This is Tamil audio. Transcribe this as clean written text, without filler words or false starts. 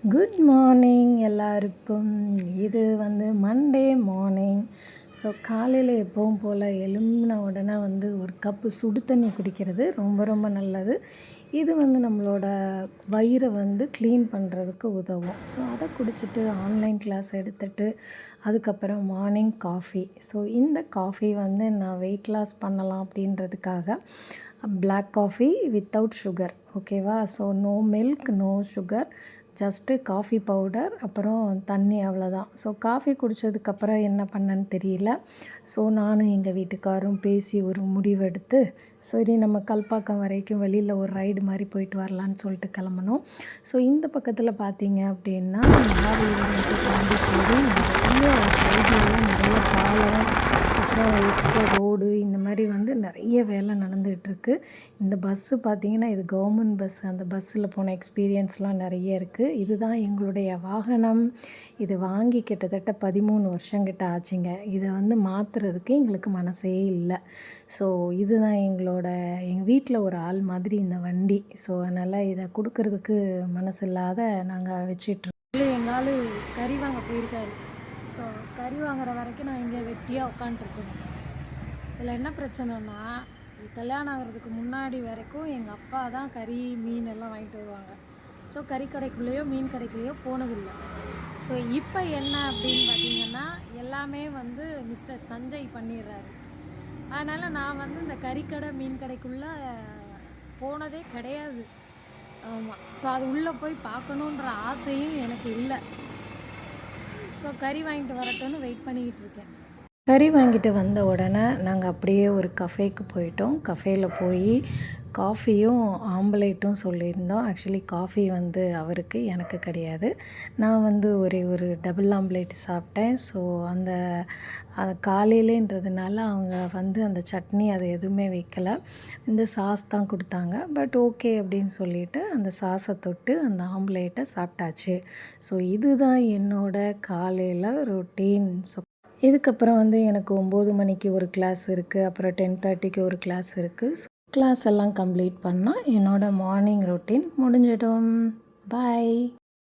குட் மார்னிங் எல்லாருக்கும். இது மண்டே மார்னிங். ஸோ காலையில் எப்பவும் போல் எழும்பின உடனே ஒரு கப்பு சுடு தண்ணி குடிக்கிறது ரொம்ப ரொம்ப நல்லது. இது நம்மளோட வயிறை க்ளீன் பண்ணுறதுக்கு உதவும். ஸோ அதை குடிச்சிட்டு ஆன்லைன் கிளாஸ் எடுத்துகிட்டு அதுக்கப்புறம் மார்னிங் காஃபி. ஸோ இந்த காஃபி நான் வெயிட் லாஸ் பண்ணலாம் அப்படின்றதுக்காக பிளாக் காஃபி வித்தவுட் சுகர், ஓகேவா? So no milk, no sugar, just coffee powder, அப்புறம் தண்ணி, அவ்வளோதான். ஸோ காஃபி குடித்ததுக்கப்புறம் என்ன பண்ணேன்னு தெரியல. ஸோ நானும் எங்கள் வீட்டுக்காரும் பேசி ஒரு முடிவெடுத்து, சரி நம்ம கல்பாக்கம் வரைக்கும் வெளியில் ஒரு ரைடு மாதிரி போயிட்டு வரலான்னு சொல்லிட்டு கிளம்புனோம். ஸோ இந்த பக்கத்தில் பார்த்தீங்க அப்படின்னா மகாபலிபுரம் பாண்டிச்சேரி நிறைய சைடுலாம் நிறைய பாலம், அப்புறம் எக்ஸ்ட்ரா ரோடு, இந்த மாதிரி நிறைய வேலை நடந்துகிட்ருக்கு. இந்த பஸ்ஸு பார்த்திங்கன்னா இது கவர்மெண்ட் பஸ். அந்த பஸ்ஸில் போன எக்ஸ்பீரியன்ஸ்லாம் நிறைய இருக்குது. இதுதான் எங்களுடைய வாகனம். இது வாங்கி கிட்டத்தட்ட 13 வருஷங்கிட்ட ஆச்சுங்க. இதை மாற்றுறதுக்கு எங்களுக்கு மனசே இல்லை. ஸோ இதுதான் எங்கள் வீட்டில் ஒரு ஆள் மாதிரி இந்த வண்டி. ஸோ அதனால் இதை கொடுக்கறதுக்கு மனசு இல்லாத நாங்கள் வச்சிட்ருக்கோம். இல்லை, எங்கள் ஆள் கறி வாங்க போயிருக்காரு. ஸோ கறி வாங்குற வரைக்கும் நான் இங்கே வெட்டியாக உட்காண்ட்ருக்கேன். இதில் என்ன பிரச்சனைனா, கல்யாணம் ஆகிறதுக்கு முன்னாடி வரைக்கும் எங்கள் அப்பா தான் கறி மீன் எல்லாம் வாங்கிட்டு வருவாங்க. ஸோ கறி கடைக்குள்ளேயோ மீன் கடைக்குள்ளேயோ போனதில்லை. ஸோ இப்போ என்ன அப்படின்னு பார்த்தீங்கன்னா, எல்லாமே மிஸ்டர் சஞ்சய் பண்ணிடுறாரு. அதனால் நான் இந்த கறிக்கடை மீன் கடைக்குள்ளே போனதே கிடையாது. ஆமாம். ஸோ அது உள்ளே போய் பார்க்கணுன்ற ஆசையும் எனக்கு இல்லை. ஸோ கறி வாங்கிட்டு வரட்டும்னு வெயிட் பண்ணிக்கிட்டு இருக்கேன். கறி வாங்கிட்டு வந்த உடனே நாங்கள் அப்படியே ஒரு கஃபேக்கு போயிட்டோம். கஃபேயில் போய் காஃபியும் ஆம்லேட்டும் சொல்லியிருந்தோம். ஆக்சுவலி காஃபி அவருக்கு, எனக்கு கிடையாது. நான் ஒரே ஒரு டபுள் ஆம்லேட் சாப்பிட்டேன். ஸோ அது காலையிலேன்றதுனால அவங்க அந்த சட்னி அது எதுவுமே வைக்கலை. இந்த சாஸ் தான் கொடுத்தாங்க. பட் ஓகே அப்படின்னு சொல்லிவிட்டு அந்த சாஸை தொட்டு அந்த ஆம்லேட்டை சாப்பிட்டாச்சு. ஸோ இதுதான் என்னோட காலையில் ரொட்டீன். ஸோ இதுக்கப்புறம் எனக்கு 9 மணிக்கு ஒரு கிளாஸ் இருக்குது. அப்புறம் 10:30க்கு ஒரு கிளாஸ் இருக்குது. ஸோ கிளாஸ் எல்லாம் கம்ப்ளீட் பண்ணால் என்னோடய மார்னிங் ரொட்டீன் முடிஞ்சிடும். பாய்.